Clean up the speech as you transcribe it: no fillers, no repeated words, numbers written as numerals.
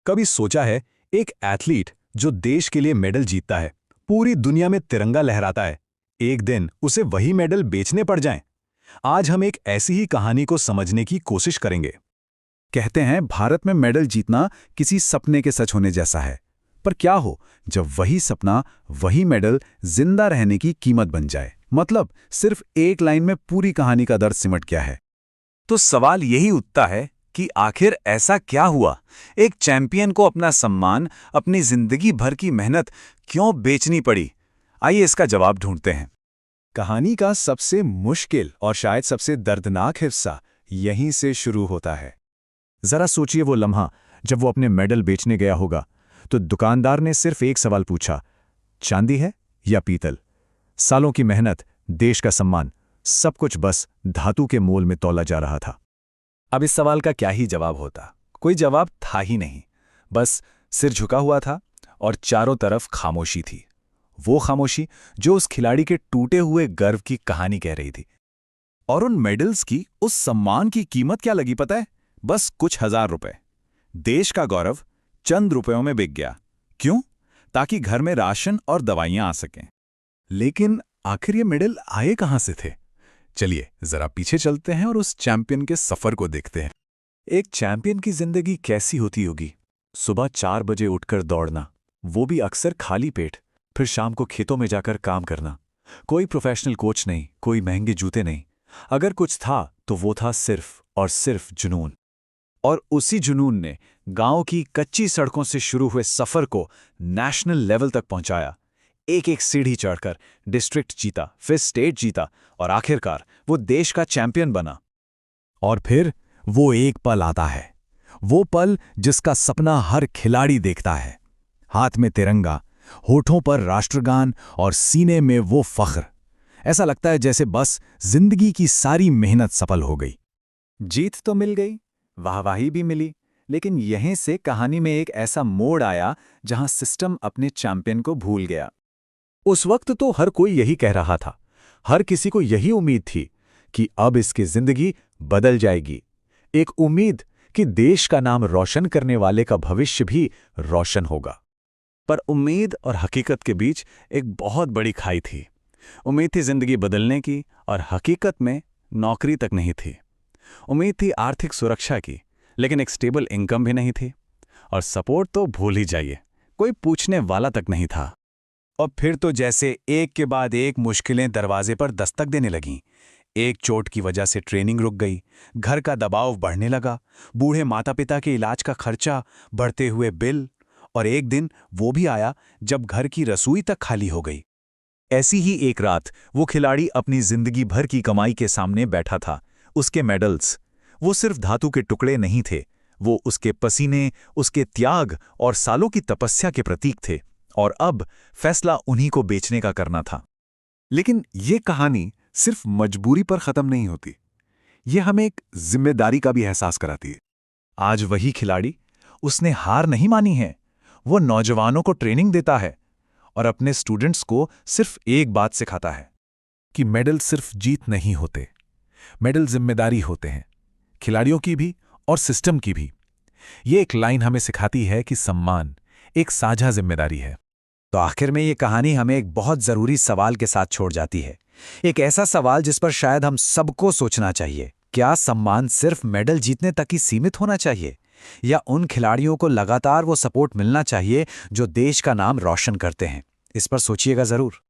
कभी सोचा है, एक एथलीट जो देश के लिए मेडल जीतता है, पूरी दुनिया में तिरंगा लहराता है, एक दिन उसे वही मेडल बेचने पड़ जाएं। आज हम एक ऐसी ही कहानी को समझने की कोशिश करेंगे। कहते हैं भारत में मेडल जीतना किसी सपने के सच होने जैसा है। पर क्या हो जब वही सपना, वही मेडल जिंदा रहने की कीमत बन जाए? मतलब सिर्फ एक लाइन में पूरी कहानी का दर्द सिमट गया है। तो सवाल यही उठता है कि आखिर ऐसा क्या हुआ, एक चैंपियन को अपना सम्मान, अपनी जिंदगी भर की मेहनत क्यों बेचनी पड़ी? आइए इसका जवाब ढूंढते हैं। कहानी का सबसे मुश्किल और शायद सबसे दर्दनाक हिस्सा यहीं से शुरू होता है। जरा सोचिए वो लम्हा जब वो अपने मेडल बेचने गया होगा, तो दुकानदार ने सिर्फ एक सवाल पूछा, चांदी है या पीतल? सालों की मेहनत, देश का सम्मान, सब कुछ बस धातु के मोल में तौला जा रहा था। अब इस सवाल का क्या ही जवाब होता? कोई जवाब था ही नहीं। बस सिर झुका हुआ था और चारों तरफ खामोशी थी। वो खामोशी जो उस खिलाड़ी के टूटे हुए गर्व की कहानी कह रही थी। और उन मेडल्स की, उस सम्मान की कीमत क्या लगी पता है? बस कुछ हजार रुपए। देश का गौरव चंद रुपयों में बिक गया। क्यों? ताकि घर में राशन और दवाइयां आ सकें। लेकिन आखिर ये मेडल आए कहां से थे? चलिए जरा पीछे चलते हैं और उस चैंपियन के सफर को देखते हैं। एक चैंपियन की जिंदगी कैसी होती होगी? सुबह 4 बजे उठकर दौड़ना, वो भी अक्सर खाली पेट, फिर शाम को खेतों में जाकर काम करना। कोई प्रोफेशनल कोच नहीं, कोई महंगे जूते नहीं। अगर कुछ था तो वो था सिर्फ और सिर्फ जुनून। और उसी जुनून ने गांव की कच्ची सड़कों से शुरू हुए सफर को नेशनल लेवल तक पहुंचाया। एक एक सीढ़ी चढ़कर डिस्ट्रिक्ट जीता, फिर स्टेट जीता और आखिरकार वो देश का चैंपियन बना। और फिर वो एक पल आता है, वो पल जिसका सपना हर खिलाड़ी देखता है। हाथ में तिरंगा, होठों पर राष्ट्रगान और सीने में वो फख्र। ऐसा लगता है जैसे बस जिंदगी की सारी मेहनत सफल हो गई। जीत तो मिल गई, वाहवाही भी मिली, लेकिन यहीं से कहानी में एक ऐसा मोड़ आया जहां सिस्टम अपने चैंपियन को भूल गया। उस वक्त तो हर कोई यही कह रहा था, हर किसी को यही उम्मीद थी कि अब इसकी जिंदगी बदल जाएगी। एक उम्मीद कि देश का नाम रोशन करने वाले का भविष्य भी रोशन होगा। पर उम्मीद और हकीकत के बीच एक बहुत बड़ी खाई थी। उम्मीद थी जिंदगी बदलने की और हकीकत में नौकरी तक नहीं थी। उम्मीद थी आर्थिक सुरक्षा की, लेकिन एक स्टेबल इनकम भी नहीं थी। और सपोर्ट तो भूल ही जाइए, कोई पूछने वाला तक नहीं था। और फिर तो जैसे एक के बाद एक मुश्किलें दरवाजे पर दस्तक देने लगीं। एक चोट की वजह से ट्रेनिंग रुक गई, घर का दबाव बढ़ने लगा, बूढ़े माता पिता के इलाज का खर्चा, बढ़ते हुए बिल। और एक दिन वो भी आया जब घर की रसोई तक खाली हो गई। ऐसी ही एक रात वो खिलाड़ी अपनी जिंदगी भर की कमाई के सामने बैठा था। उसके मेडल्स, वो सिर्फ धातु के टुकड़े नहीं थे, वो उसके पसीने, उसके त्याग और सालों की तपस्या के प्रतीक थे। और अब फैसला उन्हीं को बेचने का करना था। लेकिन ये कहानी सिर्फ मजबूरी पर खत्म नहीं होती, ये हमें एक जिम्मेदारी का भी एहसास कराती है। आज वही खिलाड़ी, उसने हार नहीं मानी है। वो नौजवानों को ट्रेनिंग देता है और अपने स्टूडेंट्स को सिर्फ एक बात सिखाता है कि मेडल सिर्फ जीत नहीं होते, मेडल जिम्मेदारी होते हैं, खिलाड़ियों की भी और सिस्टम की भी। ये एक लाइन हमें सिखाती है कि सम्मान एक साझा जिम्मेदारी है। तो आखिर में ये कहानी हमें एक बहुत जरूरी सवाल के साथ छोड़ जाती है। एक ऐसा सवाल जिस पर शायद हम सबको सोचना चाहिए। क्या सम्मान सिर्फ मेडल जीतने तक ही सीमित होना चाहिए, या उन खिलाड़ियों को लगातार वो सपोर्ट मिलना चाहिए जो देश का नाम रोशन करते हैं? इस पर सोचिएगा जरूर।